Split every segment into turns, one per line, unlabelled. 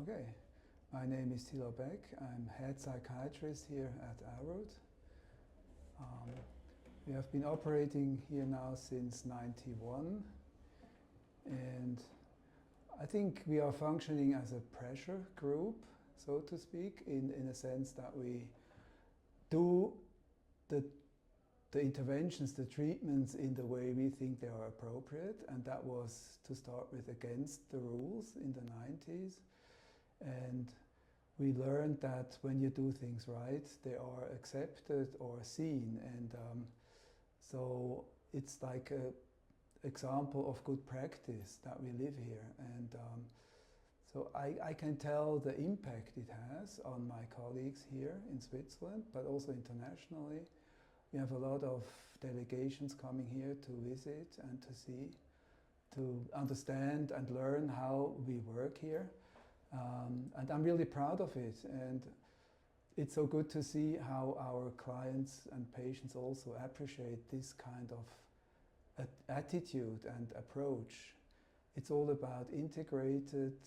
Okay, my name is Thilo Beck. I'm head psychiatrist here at Arrowd. We have been operating here now since '91, and I think we are functioning as a pressure group, so to speak, in a sense that we do the interventions, the treatments in the way we think they are appropriate, and that was to start with against the rules in the 90s. And we learned that when you do things right, they are accepted or seen, and so it's like an example of good practice that we live here. And so I can tell the impact it has on my colleagues here in Switzerland, but also internationally. We have a lot of delegations coming here to visit and to see, to understand and learn how we work here. And I'm really proud of it. And it's so good to see how our clients and patients also appreciate this kind of attitude and approach. It's all about integrated,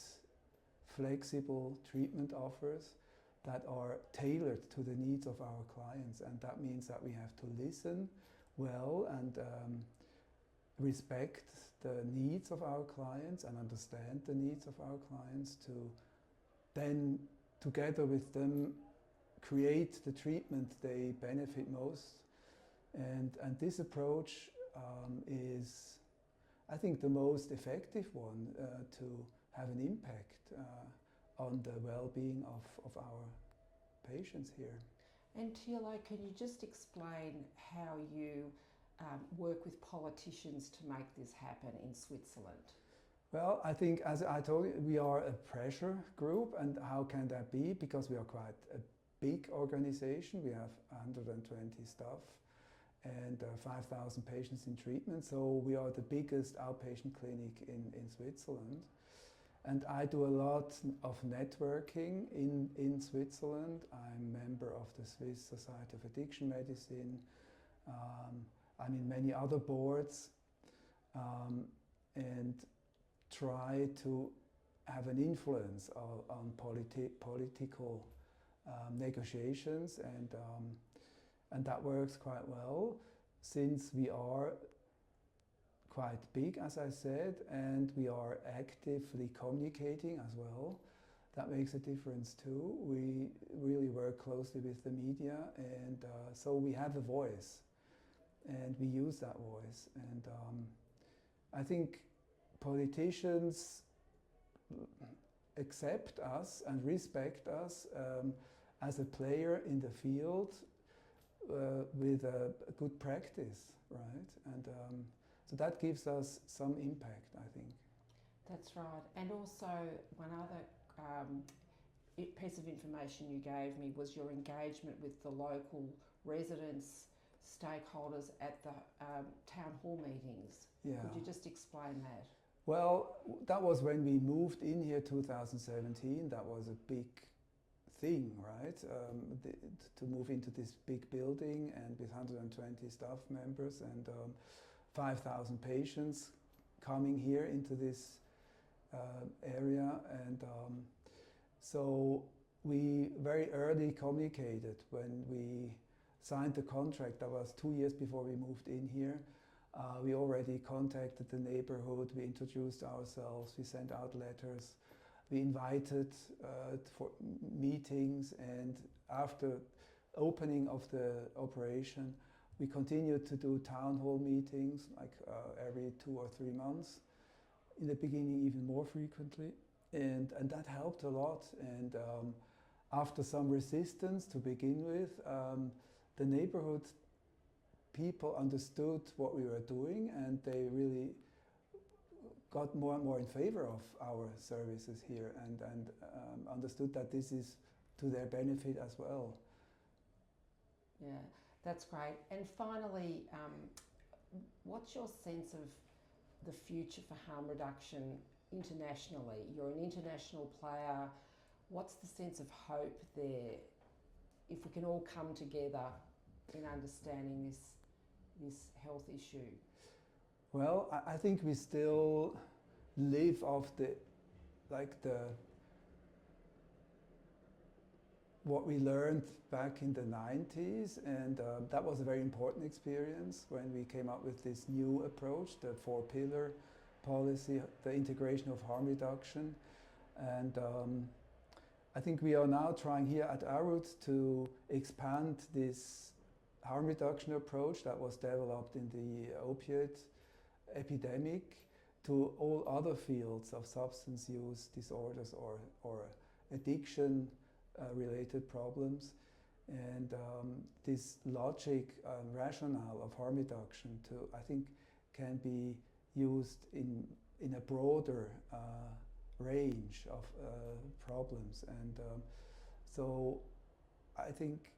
flexible treatment offers that are tailored to the needs of our clients, and that means that we have to listen well and respect the needs of our clients and understand the needs of our clients to then, together with them, create the treatment they benefit most. And this approach is, I think, the most effective one to have an impact on the well-being of our patients here.
And Thilo, can you just explain how you work with politicians to make this happen in Switzerland?
Well, I think, as I told you, we are a pressure group, and how can that be? Because we are quite a big organization. We have 120 staff and 5,000 patients in treatment, so we are the biggest outpatient clinic in Switzerland. And I do a lot of networking in Switzerland. I'm a member of the Swiss Society of Addiction Medicine. I'm in many other boards, and try to have an influence on political negotiations, and that works quite well since we are quite big, as I said, and we are actively communicating as well. That makes a difference too. We really work closely with the media, and so we have a voice, and we use that voice. And I think politicians accept us and respect us as a player in the field with a good practice, right? And so that gives us some impact, I think.
That's right. And also, one other piece of information you gave me was your engagement with the local residents, stakeholders at the town hall meetings.
Yeah.
Could you just explain that?
Well, that was when we moved in here 2017. That was a big thing, right? To move into this big building and with 120 staff members and 5,000 patients coming here into this area. And so we very early communicated when we signed the contract. That was 2 years before we moved in here. We already contacted the neighborhood, we introduced ourselves, we sent out letters, we invited for meetings, and after opening of the operation, we continued to do town hall meetings like every 2 or 3 months. In the beginning, even more frequently, and that helped a lot. And after some resistance to begin with, the neighborhood people understood what we were doing, and they really got more and more in favor of our services here, and understood that this is to their benefit as well.
Yeah, that's great. And finally, what's your sense of the future for harm reduction internationally? You're an international player. What's the sense of hope there, if we can all come together in understanding this health issue?
Well, I think we still live off the what we learned back in the 90s, and that was a very important experience when we came up with this new approach, the 4-pillar policy, the integration of harm reduction. And I think we are now trying here at Arut to expand this harm reduction approach that was developed in the opioid epidemic to all other fields of substance use disorders or addiction related problems. And this logic and rationale of harm reduction I think can be used in a broader range of problems. And so I think,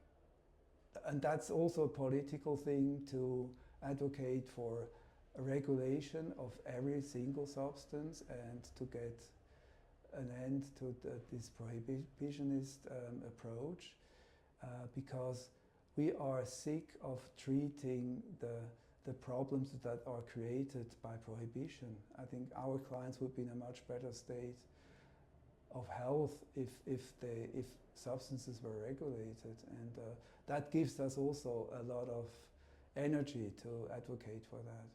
and that's also a political thing, to advocate for a regulation of every single substance and to get an end to this prohibitionist approach, because we are sick of treating the problems that are created by prohibition. I think our clients would be in a much better state of health if substances were regulated, and that gives us also a lot of energy to advocate for that.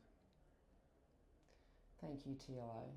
Thank you, Thilo.